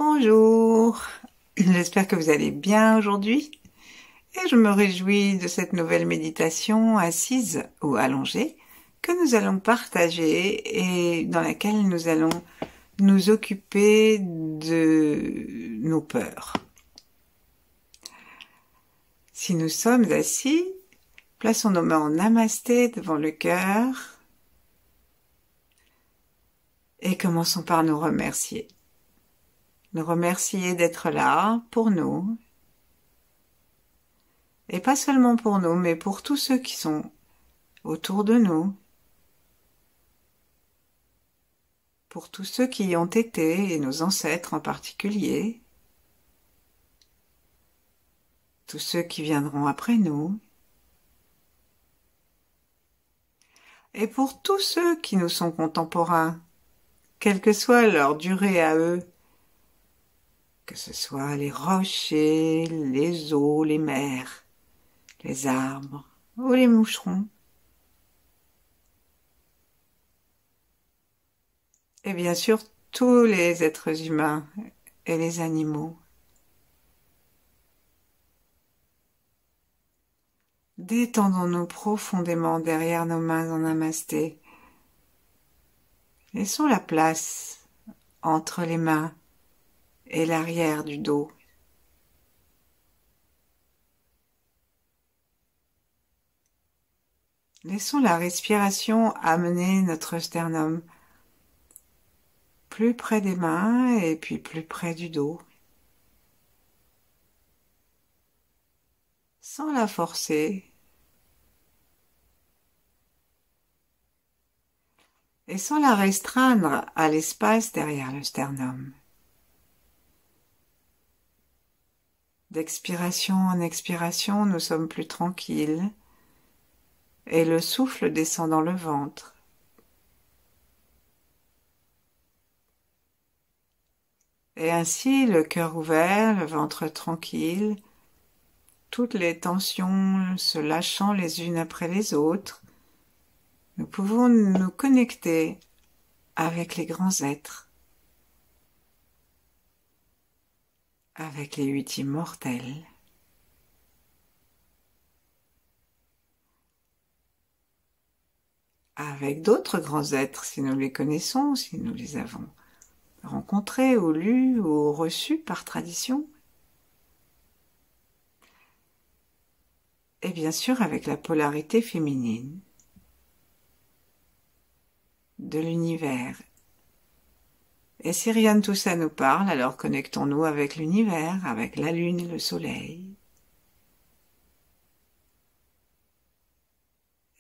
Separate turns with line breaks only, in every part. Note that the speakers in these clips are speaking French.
Bonjour, j'espère que vous allez bien aujourd'hui et je me réjouis de cette nouvelle méditation assise ou allongée que nous allons partager et dans laquelle nous allons nous occuper de nos peurs. Si nous sommes assis, plaçons nos mains en namasté devant le cœur et commençons par nous remercier. Nous remercier d'être là pour nous. Et pas seulement pour nous, mais pour tous ceux qui sont autour de nous, pour tous ceux qui y ont été, et nos ancêtres en particulier, tous ceux qui viendront après nous, et pour tous ceux qui nous sont contemporains, quelle que soit leur durée à eux, que ce soit les rochers, les eaux, les mers, les arbres ou les moucherons. Et bien sûr, tous les êtres humains et les animaux. Détendons-nous profondément derrière nos mains en namasté. Laissons la place entre les mains et l'arrière du dos. Laissons la respiration amener notre sternum plus près des mains et puis plus près du dos, sans la forcer et sans la restreindre à l'espace derrière le sternum. D'expiration en expiration, nous sommes plus tranquilles et le souffle descend dans le ventre. Et ainsi, le cœur ouvert, le ventre tranquille, toutes les tensions se lâchant les unes après les autres, nous pouvons nous connecter avec les grands êtres, avec les 8 immortels, avec d'autres grands êtres si nous les connaissons, si nous les avons rencontrés ou lus ou reçus par tradition. Et bien sûr avec la polarité féminine de l'univers. Et si rien de tout ça nous parle, alors connectons-nous avec l'univers, avec la lune et le soleil.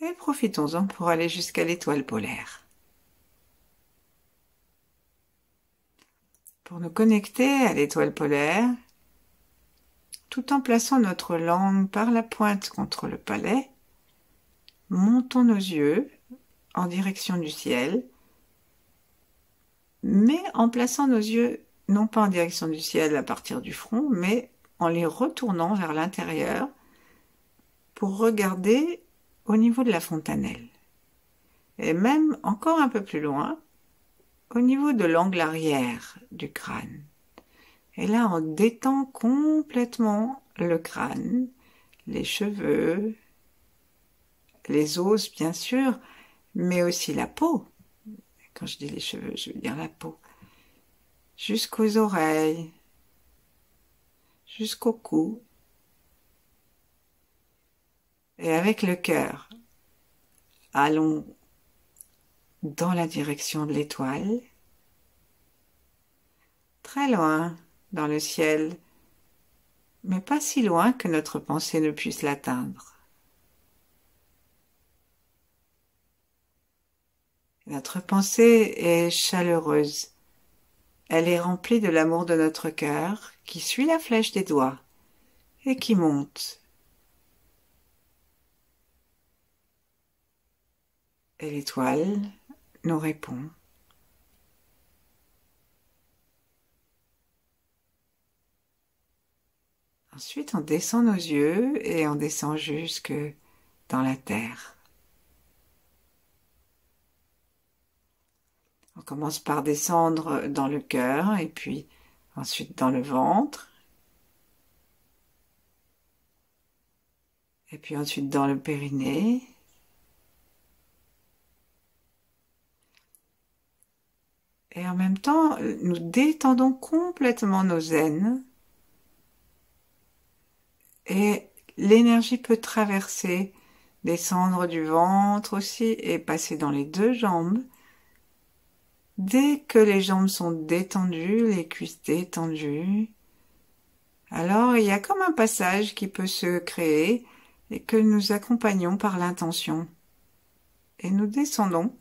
Et profitons-en pour aller jusqu'à l'étoile polaire. Pour nous connecter à l'étoile polaire, tout en plaçant notre langue par la pointe contre le palais, montons nos yeux en direction du ciel, mais en plaçant nos yeux non pas en direction du ciel à partir du front, mais en les retournant vers l'intérieur pour regarder au niveau de la fontanelle. Et même encore un peu plus loin, au niveau de l'angle arrière du crâne. Et là, on détend complètement le crâne, les cheveux, les os bien sûr, mais aussi la peau. Quand je dis les cheveux, je veux dire la peau. Jusqu'aux oreilles, jusqu'au cou. Et avec le cœur, allons dans la direction de l'étoile, très loin dans le ciel, mais pas si loin que notre pensée ne puisse l'atteindre. Notre pensée est chaleureuse. Elle est remplie de l'amour de notre cœur qui suit la flèche des doigts et qui monte. Et l'étoile nous répond. Ensuite, on descend nos yeux et on descend jusque dans la terre. On commence par descendre dans le cœur et puis Ensuite dans le ventre. Et puis ensuite dans le périnée. Et en même temps, nous détendons complètement nos aines. Et l'énergie peut traverser, descendre du ventre aussi et passer dans les deux jambes. Dès que les jambes sont détendues, les cuisses détendues, alors il y a comme un passage qui peut se créer et que nous accompagnons par l'intention. Et nous descendons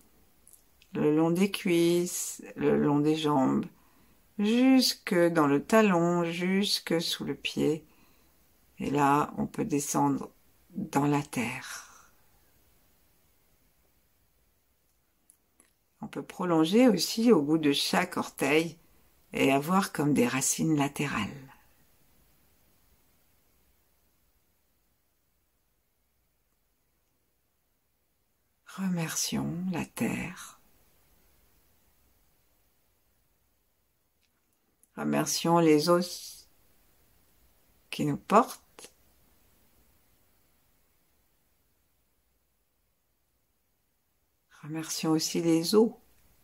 le long des cuisses, le long des jambes, jusque dans le talon, jusque sous le pied. Et là, on peut descendre dans la terre. On peut prolonger aussi au bout de chaque orteil et avoir comme des racines latérales. Remercions la terre. Remercions les os qui nous portent. Remercions aussi les eaux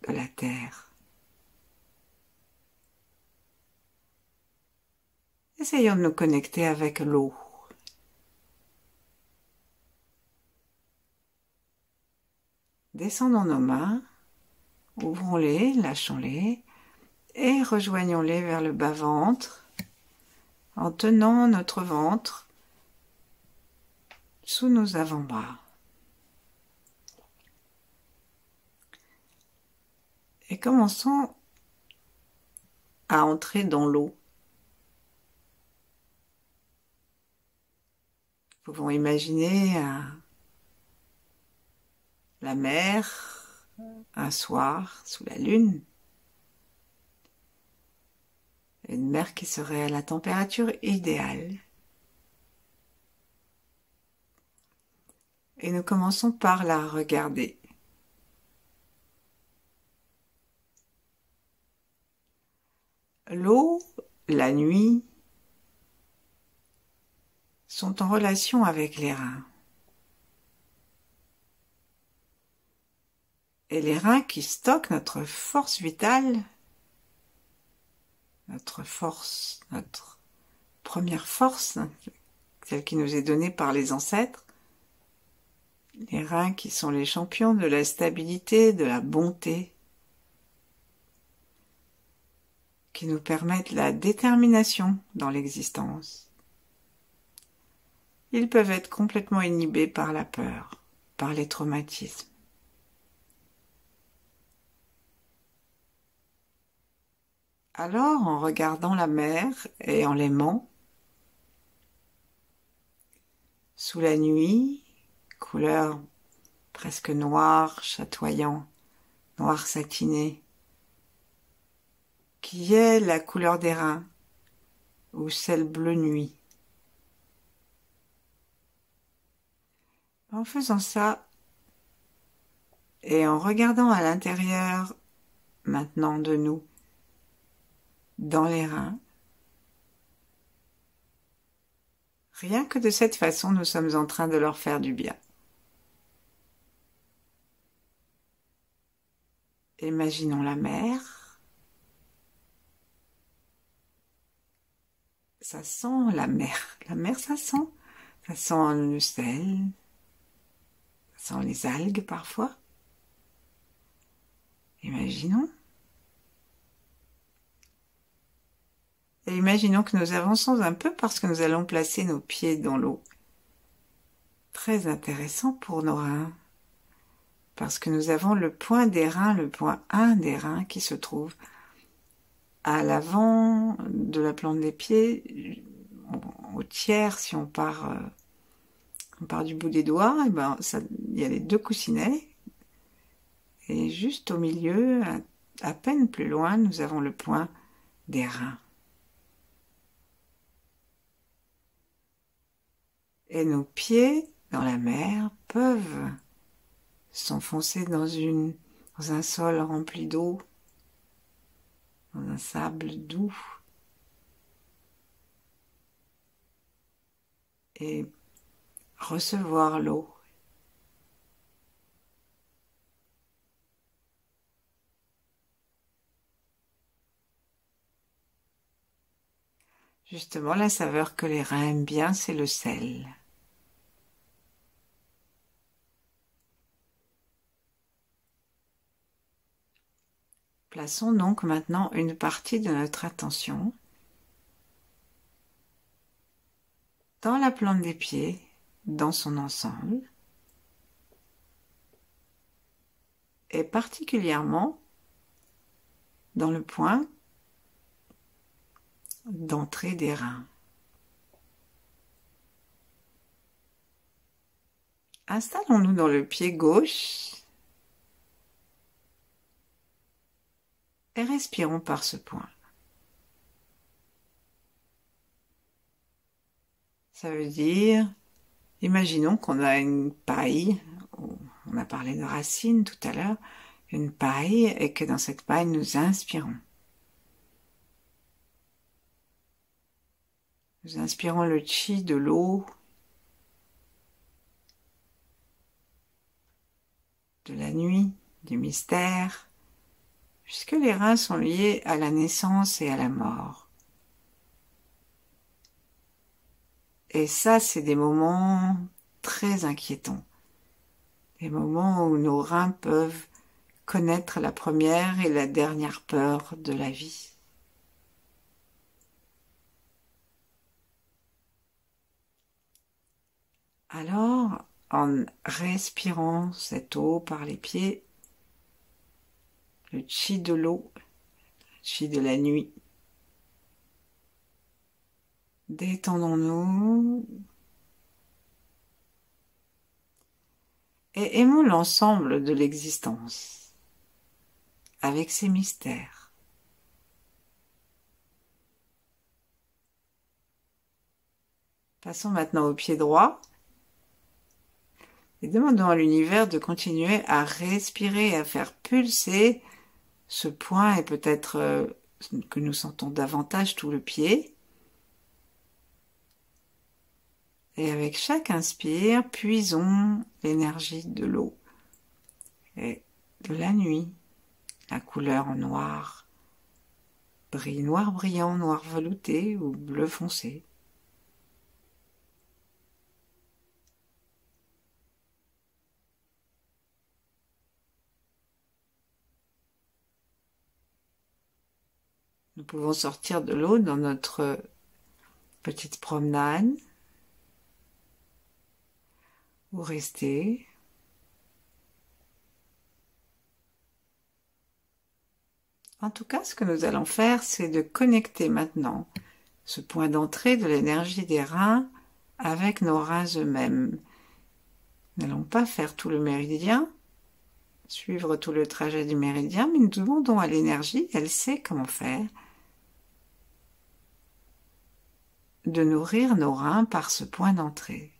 de la terre. Essayons de nous connecter avec l'eau. Descendons nos mains, ouvrons-les, lâchons-les et rejoignons-les vers le bas-ventre en tenant notre ventre sous nos avant-bras. Et commençons à entrer dans l'eau. Nous pouvons imaginer la mer un soir sous la lune. Une mer qui serait à la température idéale. Et nous commençons par la regarder. L'eau, la nuit, sont en relation avec les reins. Et les reins qui stockent notre force vitale, notre force, notre première force, celle qui nous est donnée par les ancêtres, les reins qui sont les champions de la stabilité, de la bonté, qui nous permettent la détermination dans l'existence. Ils peuvent être complètement inhibés par la peur, par les traumatismes. Alors, en regardant la mer et en l'aimant, sous la nuit, couleur presque noire, chatoyant, noir satiné, qui est la couleur des reins ou celle bleu nuit. En faisant ça et en regardant à l'intérieur maintenant de nous, dans les reins, rien que de cette façon, nous sommes en train de leur faire du bien. Imaginons la mer. Ça sent la mer. La mer, ça sent. Ça sent le sel. Ça sent les algues parfois. Imaginons. Et imaginons que nous avançons un peu parce que nous allons placer nos pieds dans l'eau. Très intéressant pour nos reins. Parce que nous avons le point des reins, le point 1 des reins qui se trouve à l'avant de la plante des pieds, au tiers si on part du bout des doigts, et ben il y a les deux coussinets. Et juste au milieu, à peine plus loin, nous avons le point des reins. Et nos pieds dans la mer peuvent s'enfoncer dans un sol rempli d'eau, dans un sable doux, et recevoir l'eau. Justement, la saveur que les reins aiment bien, c'est le sel. Plaçons donc maintenant une partie de notre attention dans la plante des pieds, dans son ensemble, et particulièrement dans le point d'entrée des reins. Installons-nous dans le pied gauche et respirons par ce point. Ça veut dire, imaginons qu'on a une paille, on a parlé de racines tout à l'heure, une paille, et que dans cette paille nous inspirons. Nous inspirons le chi de l'eau, de la nuit, du mystère, puisque les reins sont liés à la naissance et à la mort. Et ça, c'est des moments très inquiétants. Des moments où nos reins peuvent connaître la première et la dernière peur de la vie. Alors, en respirant cette eau par les pieds, le chi de l'eau, le chi de la nuit, détendons-nous et aimons l'ensemble de l'existence, avec ses mystères. Passons maintenant au pied droit et demandons à l'univers de continuer à respirer et à faire pulser ce point et peut-être que nous sentons davantage tout le pied. Et avec chaque inspire, puisons l'énergie de l'eau et de la nuit, la couleur en noir, noir brillant, noir velouté ou bleu foncé. Nous pouvons sortir de l'eau dans notre petite promenade ou rester. En tout cas, ce que nous allons faire, c'est de connecter maintenant ce point d'entrée de l'énergie des reins avec nos reins eux-mêmes. Nous n'allons pas faire tout le méridien, suivre tout le trajet du méridien, mais nous demandons à l'énergie, elle sait comment faire, de nourrir nos reins par ce point d'entrée.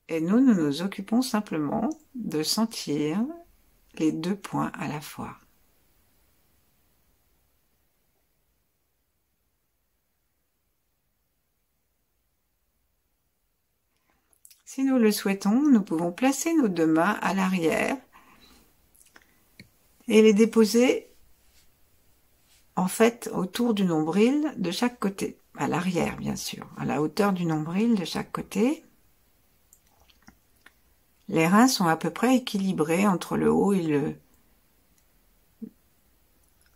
Et nous nous occupons simplement de sentir les deux points à la fois. Si nous le souhaitons, nous pouvons placer nos deux mains à l'arrière et les déposer en fait autour du nombril de chaque côté, à l'arrière bien sûr, à la hauteur du nombril de chaque côté. Les reins sont à peu près équilibrés entre le haut et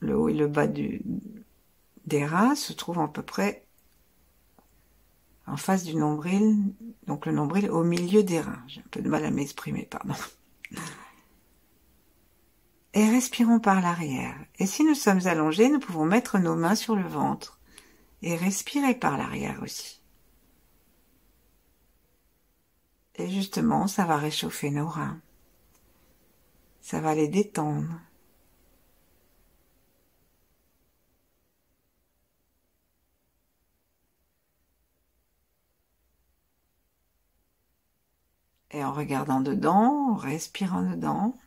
le bas des reins se trouvent à peu près en face du nombril, donc le nombril au milieu des reins. J'ai un peu de mal à m'exprimer, pardon. Et respirons par l'arrière. Et si nous sommes allongés, nous pouvons mettre nos mains sur le ventre et respirer par l'arrière aussi. Et justement, ça va réchauffer nos reins. Ça va les détendre. Et en regardant dedans, en respirant dedans,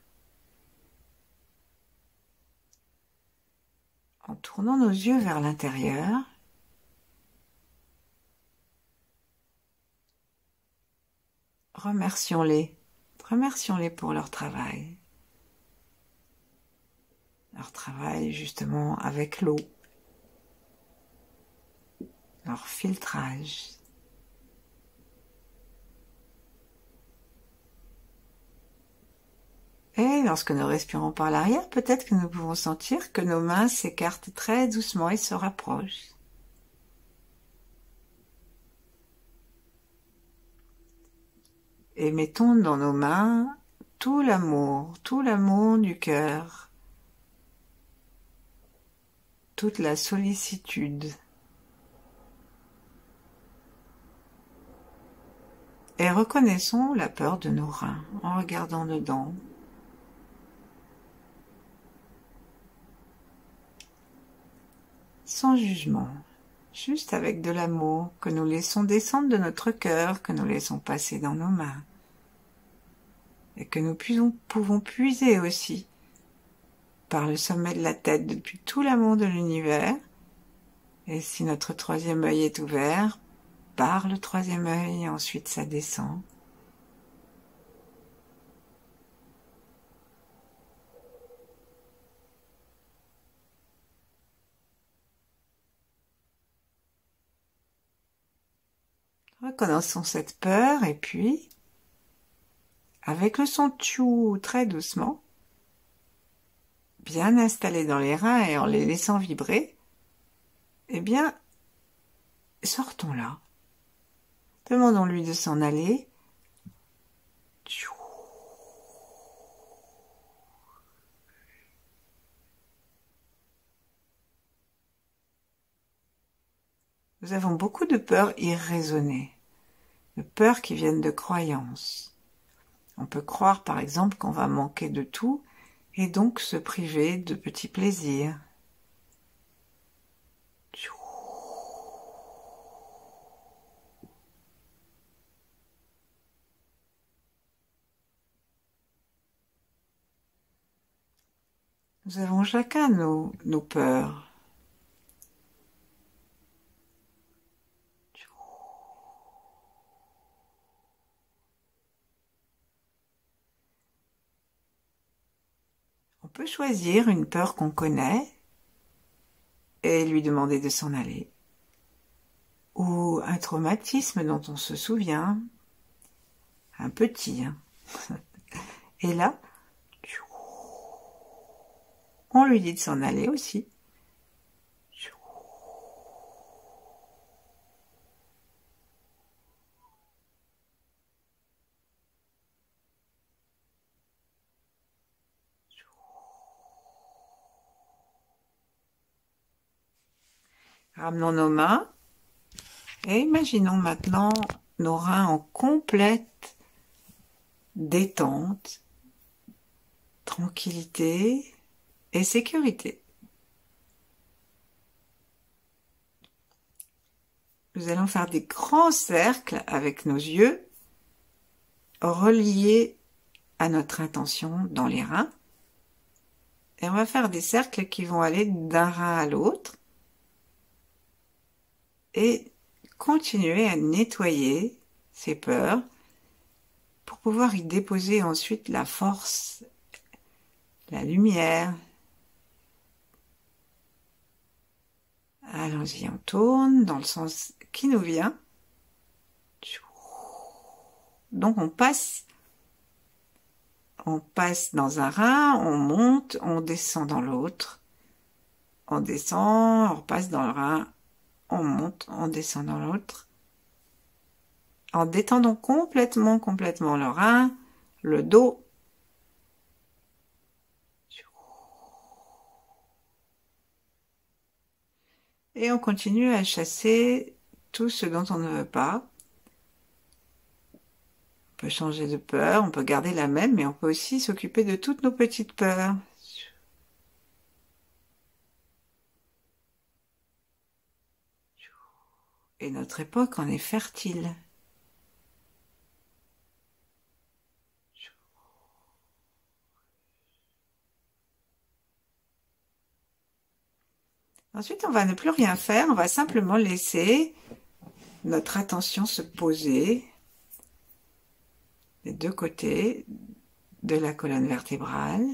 en tournant nos yeux vers l'intérieur, remercions-les. Remercions-les pour leur travail. Leur travail justement avec l'eau. Leur filtrage. Et lorsque nous respirons par l'arrière, peut-être que nous pouvons sentir que nos mains s'écartent très doucement et se rapprochent. Et mettons dans nos mains tout l'amour du cœur, toute la sollicitude. Et reconnaissons la peur de nos reins en regardant dedans. Sans jugement, juste avec de l'amour que nous laissons descendre de notre cœur, que nous laissons passer dans nos mains. Et que nous pouvons puiser aussi par le sommet de la tête depuis tout l'amour de l'univers. Et si notre troisième œil est ouvert, par le troisième œil, ensuite ça descend. Reconnaissons cette peur et puis, avec le son tchou très doucement, bien installé dans les reins et en les laissant vibrer, eh bien, sortons-la. Demandons-lui de s'en aller. Tchou. Nous avons beaucoup de peurs irraisonnées, de peurs qui viennent de croyances. On peut croire par exemple qu'on va manquer de tout et donc se priver de petits plaisirs. Nous avons chacun nos peurs. On peut choisir une peur qu'on connaît et lui demander de s'en aller. Ou un traumatisme dont on se souvient, un petit. Et là, on lui dit de s'en aller aussi. Ramenons nos mains et imaginons maintenant nos reins en complète détente, tranquillité et sécurité. Nous allons faire des grands cercles avec nos yeux reliés à notre intention dans les reins. Et on va faire des cercles qui vont aller d'un rein à l'autre et continuer à nettoyer ces peurs pour pouvoir y déposer ensuite la force, la lumière. Allons-y, on tourne dans le sens qui nous vient. Donc on passe dans un rein, on monte, on descend dans l'autre. On descend, on repasse dans le rein, on monte, on descend dans l'autre. En détendant complètement le rein, le dos. Et on continue à chasser tout ce dont on ne veut pas. On peut changer de peur, on peut garder la même, mais on peut aussi s'occuper de toutes nos petites peurs. Et notre époque en est fertile. Ensuite, on va ne plus rien faire, on va simplement laisser notre attention se poser des deux côtés de la colonne vertébrale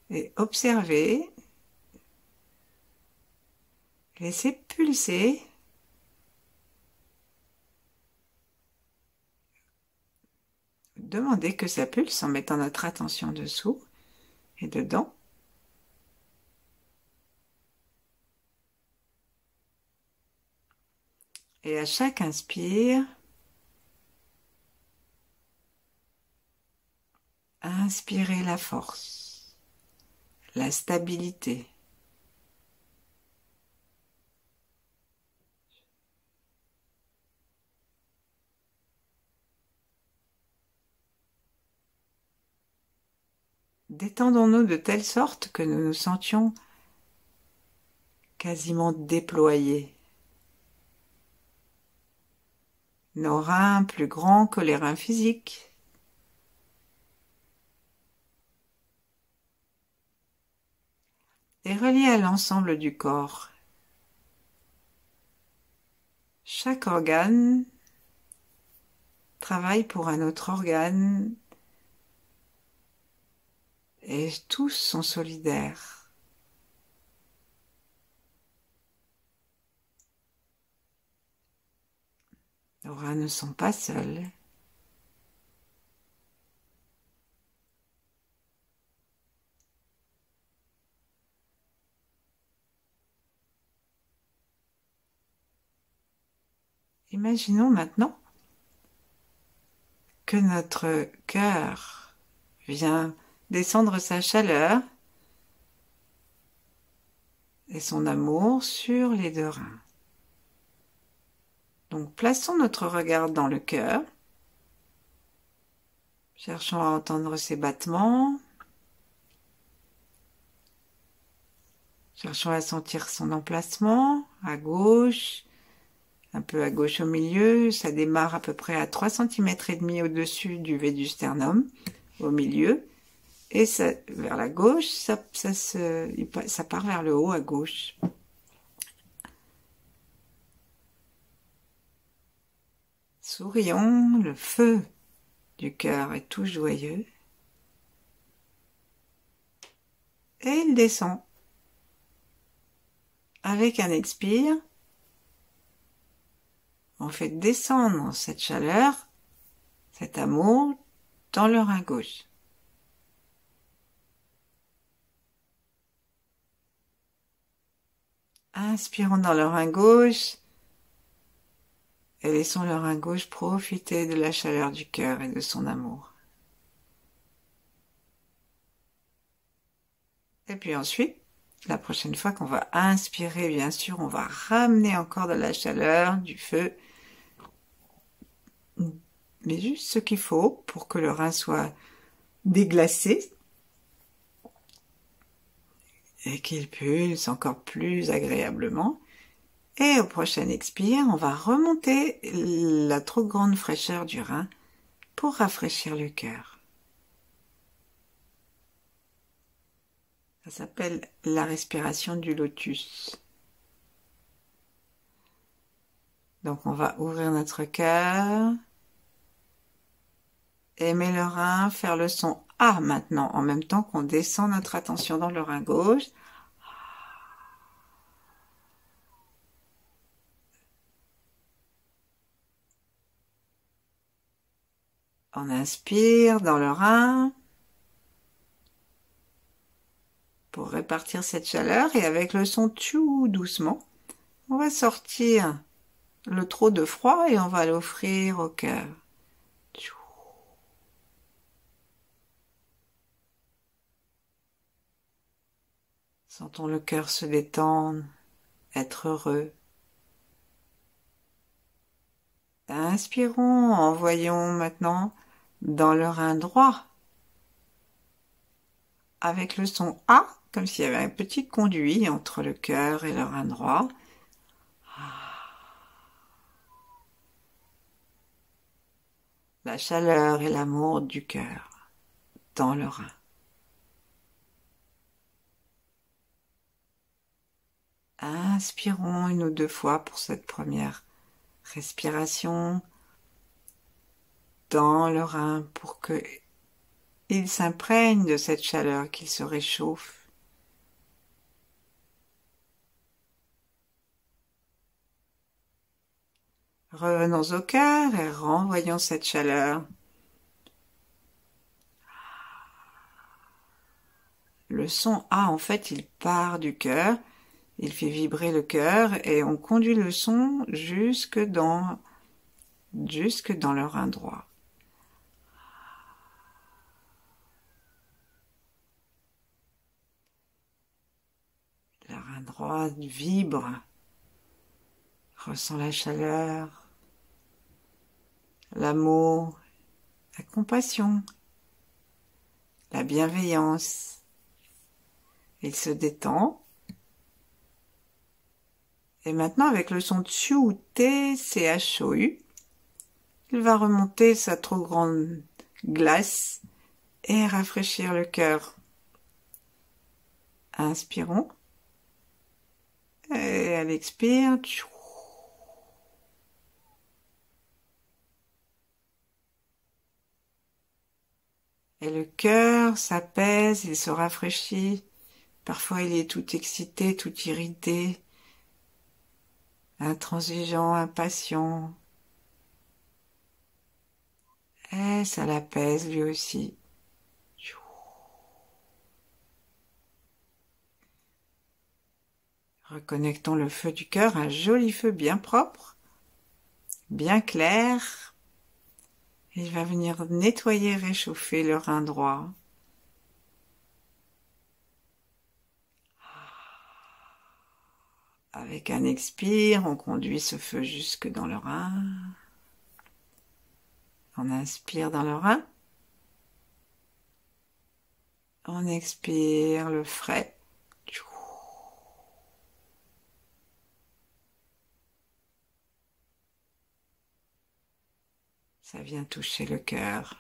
et observez, laissez pulser demandez que ça pulse en mettant notre attention dessous et dedans. Et à chaque inspire, inspirez la force, la stabilité. Détendons-nous de telle sorte que nous nous sentions quasiment déployés. Nos reins plus grands que les reins physiques. Et reliés à l'ensemble du corps. Chaque organe travaille pour un autre organe et tous sont solidaires. Nos reins ne sont pas seuls. Imaginons maintenant que notre cœur vient descendre sa chaleur et son amour sur les deux reins. Donc plaçons notre regard dans le cœur, cherchons à entendre ses battements, cherchons à sentir son emplacement, à gauche, un peu à gauche au milieu, ça démarre à peu près à 3,5 cm au-dessus du V du sternum, au milieu, et ça, vers la gauche, ça part vers le haut à gauche. Sourions, le feu du cœur est tout joyeux, et il descend. Avec un expire, on fait descendre cette chaleur, cet amour, dans le rein gauche. Inspirons dans le rein gauche et laissons le rein gauche profiter de la chaleur du cœur et de son amour. Et puis ensuite, la prochaine fois qu'on va inspirer, bien sûr, on va ramener encore de la chaleur, du feu, mais juste ce qu'il faut pour que le rein soit déglacé et qu'il pulse encore plus agréablement. Et au prochain expire, on va remonter la trop grande fraîcheur du rein pour rafraîchir le cœur. Ça s'appelle la respiration du lotus. Donc on va ouvrir notre cœur, aimer le rein, faire le son A maintenant, en même temps qu'on descend notre attention dans le rein gauche. On inspire dans le rein pour répartir cette chaleur et avec le son tchou doucement, on va sortir le trop de froid et on va l'offrir au cœur. Sentons le cœur se détendre, être heureux. Inspirons, envoyons maintenant dans le rein droit avec le son A, comme s'il y avait un petit conduit entre le cœur et le rein droit. La chaleur et l'amour du cœur dans le rein. Inspirons une ou deux fois pour cette première respiration. dans le rein pour que il s'imprègne de cette chaleur, qu'il se réchauffe. Revenons au cœur et renvoyons cette chaleur. Le son A, en fait, il part du cœur, il fait vibrer le cœur et on conduit le son jusque dans le rein droit. Le rein droit vibre, ressent la chaleur, l'amour, la compassion, la bienveillance. Il se détend. Et maintenant, avec le son Tsu ou T, C-H-O-U, il va remonter sa trop grande glace et rafraîchir le cœur. Inspirons. Et à l'expire, et le cœur s'apaise, il se rafraîchit. Parfois, il est tout excité, tout irrité, intransigeant, impatient. Et ça l'apaise lui aussi. Reconnectons le feu du cœur, un joli feu bien propre, bien clair. Il va venir nettoyer, réchauffer le rein droit. Avec un expire, on conduit ce feu jusque dans le rein. On inspire dans le rein. On expire le frais. Ça vient toucher le cœur.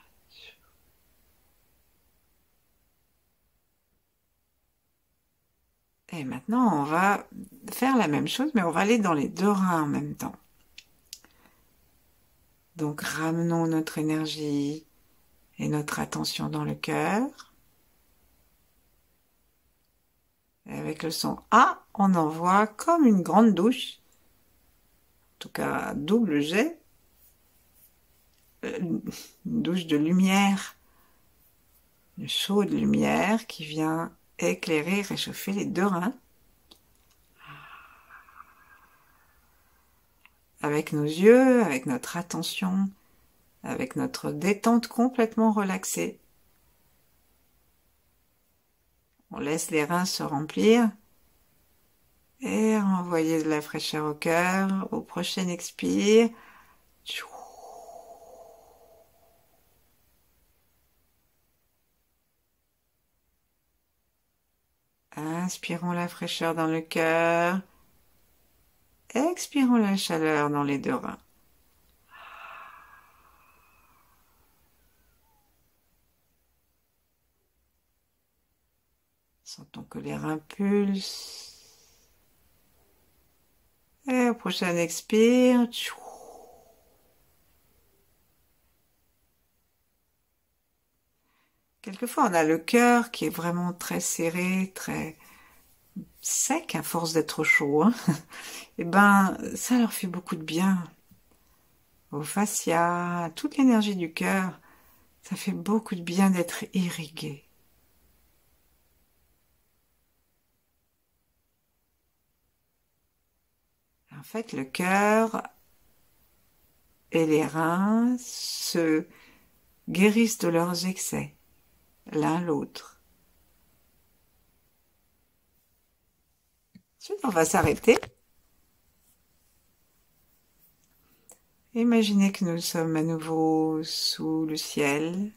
Et maintenant, on va faire la même chose, mais on va aller dans les deux reins en même temps. Donc, ramenons notre énergie et notre attention dans le cœur. Et avec le son A, on envoie comme une grande douche, en tout cas double jet, une douche de lumière, une chaude lumière qui vient éclairer, réchauffer les deux reins. Avec nos yeux, avec notre attention, avec notre détente complètement relaxée. On laisse les reins se remplir et renvoyer de la fraîcheur au cœur. Au prochain expire, inspirons la fraîcheur dans le cœur, expirons la chaleur dans les deux reins. Sentons que les reins pulsent. Et au prochain expire, quelquefois on a le cœur qui est vraiment très serré, très sec à force d'être chaud. Et ben, ça leur fait beaucoup de bien. Au fascia, à toute l'énergie du cœur, ça fait beaucoup de bien d'être irrigué. En fait, le cœur et les reins se guérissent de leurs excès, l'un l'autre. Ensuite, on va s'arrêter. Imaginez que nous sommes à nouveau sous le ciel,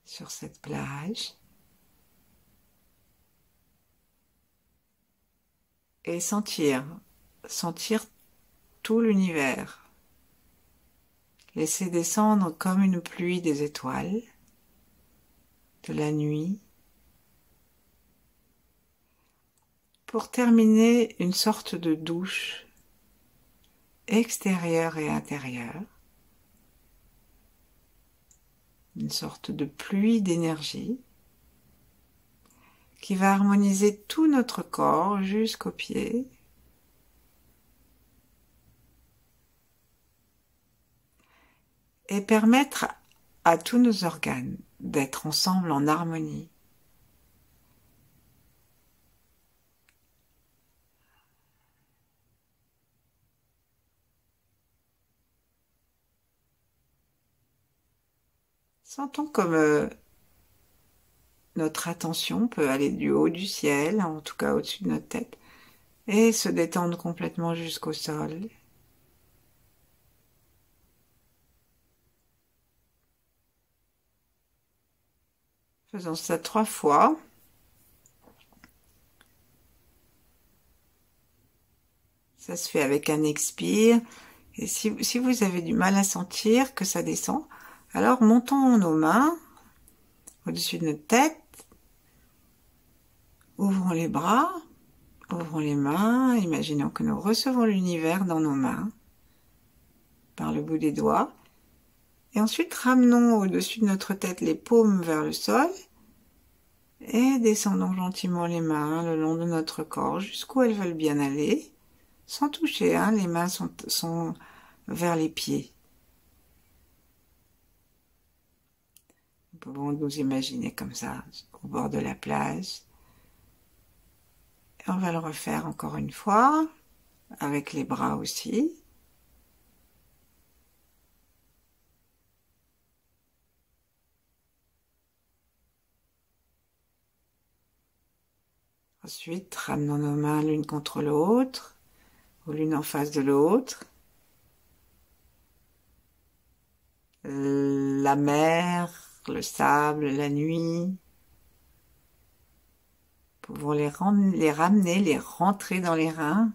sur cette plage. Et sentir tout l'univers. Laisser descendre comme une pluie des étoiles, de la nuit. Pour terminer, une sorte de douche extérieur et intérieur, une sorte de pluie d'énergie qui va harmoniser tout notre corps jusqu'aux pieds. Et permettre à tous nos organes d'être ensemble en harmonie. Sentons comme notre attention peut aller du haut du ciel, en tout cas au-dessus de notre tête, et se détendre complètement jusqu'au sol. Faisons ça 3 fois. Ça se fait avec un expire. Et si vous avez du mal à sentir que ça descend, alors montons nos mains au-dessus de notre tête. Ouvrons les bras, ouvrons les mains, imaginons que nous recevons l'univers dans nos mains, par le bout des doigts. Et ensuite, ramenons au-dessus de notre tête les paumes vers le sol et descendons gentiment les mains le long de notre corps jusqu'où elles veulent bien aller, sans toucher, hein, les mains sont vers les pieds. Nous pouvons nous imaginer comme ça, au bord de la plage. Et on va le refaire encore une fois, avec les bras aussi. Ensuite, ramenons nos mains l'une contre l'autre, ou l'une en face de l'autre. La mer, le sable, la nuit. Nous pouvons les ramener, les rentrer dans les reins.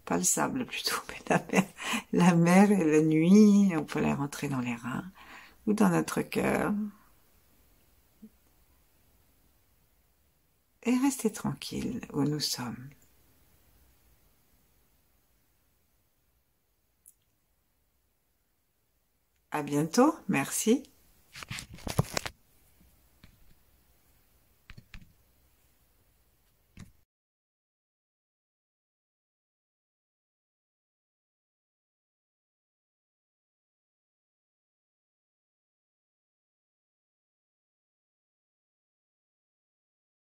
Pas le sable plutôt, mais la mer et la nuit, on peut les rentrer dans les reins ou dans notre cœur. Et rester tranquille où nous sommes. À bientôt, merci.